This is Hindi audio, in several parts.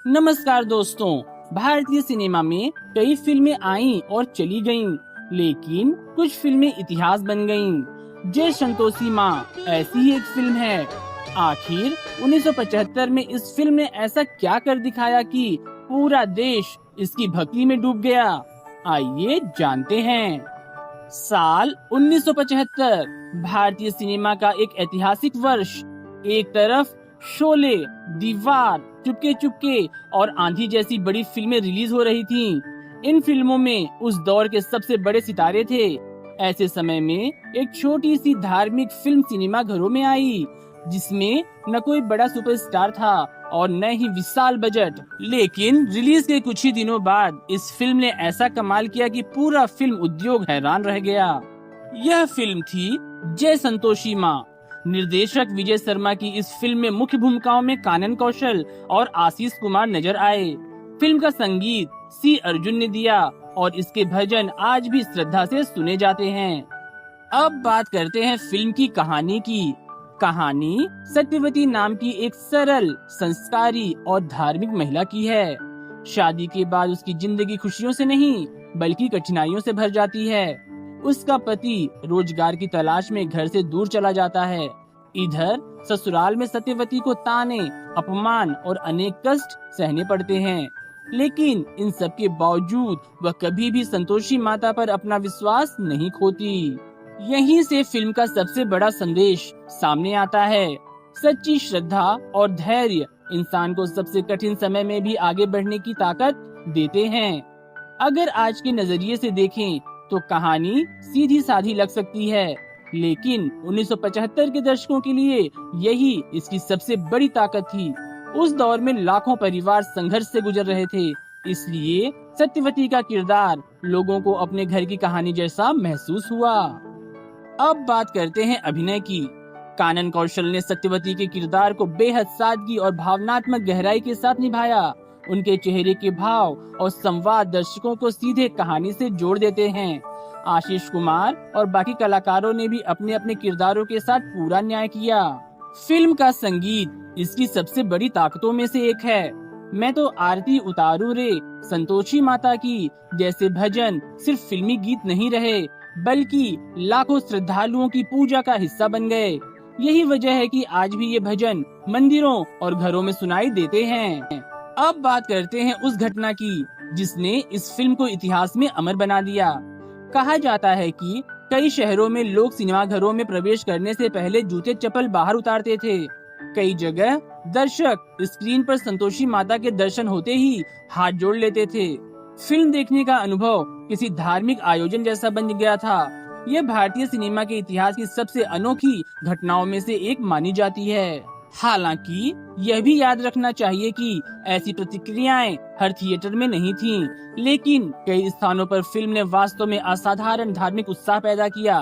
नमस्कार दोस्तों। भारतीय सिनेमा में कई फिल्में आईं और चली गईं, लेकिन कुछ फिल्में इतिहास बन गईं। जय संतोषी माँ ऐसी ही एक फिल्म है। आखिर 1975 में इस फिल्म ने ऐसा क्या कर दिखाया कि पूरा देश इसकी भक्ति में डूब गया। आइए जानते हैं। साल 1975 भारतीय सिनेमा का एक ऐतिहासिक वर्ष। एक तरफ शोले, दीवार, चुपके चुपके और आंधी जैसी बड़ी फिल्में रिलीज हो रही थीं। इन फिल्मों में उस दौर के सबसे बड़े सितारे थे। ऐसे समय में एक छोटी सी धार्मिक फिल्म सिनेमा घरों में आई, जिसमें न कोई बड़ा सुपरस्टार था और न ही विशाल बजट। लेकिन रिलीज के कुछ ही दिनों बाद इस फिल्म ने ऐसा कमाल किया कि पूरा फिल्म उद्योग हैरान रह गया। यह फिल्म थी जय संतोषी माँ। निर्देशक विजय शर्मा की इस फिल्म में मुख्य भूमिकाओं में कानन कौशल और आशीष कुमार नजर आए। फिल्म का संगीत सी अर्जुन ने दिया और इसके भजन आज भी श्रद्धा से सुने जाते हैं। अब बात करते हैं फिल्म की कहानी की। कहानी सत्यवती नाम की एक सरल, संस्कारी और धार्मिक महिला की है। शादी के बाद उसकी जिंदगी खुशियों से नहीं बल्कि कठिनाइयों से भर जाती है। उसका पति रोजगार की तलाश में घर से दूर चला जाता है। इधर ससुराल में सत्यवती को ताने, अपमान और अनेक कष्ट सहने पड़ते हैं। लेकिन इन सब के बावजूद वह कभी भी संतोषी माता पर अपना विश्वास नहीं खोती। यहीं से फिल्म का सबसे बड़ा संदेश सामने आता है। सच्ची श्रद्धा और धैर्य इंसान को सबसे कठिन समय में भी आगे बढ़ने की ताकत देते हैं। अगर आज के नजरिए से देखें तो कहानी सीधी साधी लग सकती है, लेकिन 1975 के दशकों के लिए यही इसकी सबसे बड़ी ताकत थी। उस दौर में लाखों परिवार संघर्ष से गुजर रहे थे, इसलिए सत्यवती का किरदार लोगों को अपने घर की कहानी जैसा महसूस हुआ। अब बात करते हैं अभिनय की। कानन कौशल ने सत्यवती के किरदार को बेहद सादगी और भावनात्मक गहराई के साथ निभाया। उनके चेहरे के भाव और संवाद दर्शकों को सीधे कहानी से जोड़ देते हैं। आशीष कुमार और बाकी कलाकारों ने भी अपने अपने किरदारों के साथ पूरा न्याय किया। फिल्म का संगीत इसकी सबसे बड़ी ताकतों में से एक है। मैं तो आरती उतारू रे संतोषी माता की जैसे भजन सिर्फ फिल्मी गीत नहीं रहे, बल्कि लाखों श्रद्धालुओं की पूजा का हिस्सा बन गए। यही वजह है कि आज भी ये भजन मंदिरों और घरों में सुनाई देते हैं। अब बात करते हैं उस घटना की जिसने इस फिल्म को इतिहास में अमर बना दिया। कहा जाता है कि कई शहरों में लोग सिनेमा घरों में प्रवेश करने से पहले जूते चप्पल बाहर उतारते थे। कई जगह दर्शक स्क्रीन पर संतोषी माता के दर्शन होते ही हाथ जोड़ लेते थे। फिल्म देखने का अनुभव किसी धार्मिक आयोजन जैसा बन गया था। यह भारतीय सिनेमा के इतिहास की सबसे अनोखी घटनाओं में से एक मानी जाती है। हालांकि यह भी याद रखना चाहिए कि ऐसी प्रतिक्रियाएं हर थिएटर में नहीं थीं, लेकिन कई स्थानों पर फिल्म ने वास्तव में असाधारण धार्मिक उत्साह पैदा किया।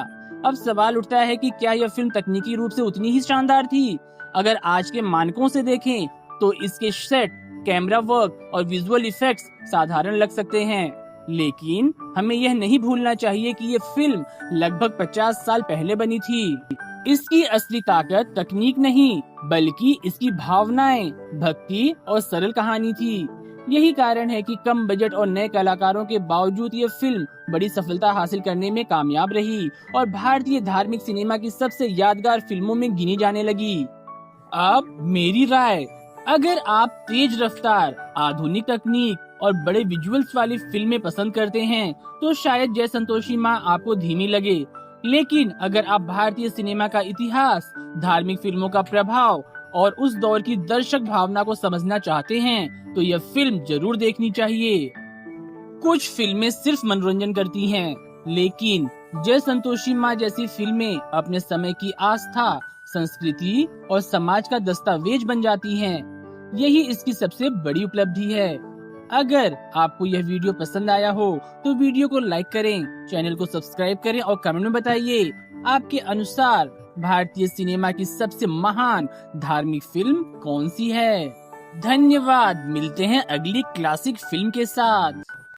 अब सवाल उठता है कि क्या यह फिल्म तकनीकी रूप से उतनी ही शानदार थी? अगर आज के मानकों से देखें तो इसके सेट, कैमरा वर्क और विजुअल इफेक्ट्स साधारण लग सकते हैं, लेकिन हमें यह नहीं भूलना चाहिए कि ये फिल्म लगभग 50 साल पहले बनी थी। इसकी असली ताकत तकनीक नहीं बल्कि इसकी भावनाएं, भक्ति और सरल कहानी थी। यही कारण है कि कम बजट और नए कलाकारों के बावजूद ये फिल्म बड़ी सफलता हासिल करने में कामयाब रही और भारतीय धार्मिक सिनेमा की सबसे यादगार फिल्मों में गिनी जाने लगी। अब मेरी राय, अगर आप तेज रफ्तार, आधुनिक तकनीक और बड़े विजुअल्स वाली फिल्में पसंद करते हैं तो शायद जय संतोषी माँ आपको धीमी लगे। लेकिन अगर आप भारतीय सिनेमा का इतिहास, धार्मिक फिल्मों का प्रभाव और उस दौर की दर्शक भावना को समझना चाहते हैं तो यह फिल्म जरूर देखनी चाहिए। कुछ फिल्में सिर्फ मनोरंजन करती हैं, लेकिन जय संतोषी माँ जैसी फिल्में अपने समय की आस्था, संस्कृति और समाज का दस्तावेज बन जाती हैं। यही इसकी सबसे बड़ी उपलब्धि है। अगर आपको यह वीडियो पसंद आया हो तो वीडियो को लाइक करें, चैनल को सब्सक्राइब करें और कमेंट में बताइए आपके अनुसार भारतीय सिनेमा की सबसे महान धार्मिक फिल्म कौन सी है। धन्यवाद। मिलते हैं अगली क्लासिक फिल्म के साथ।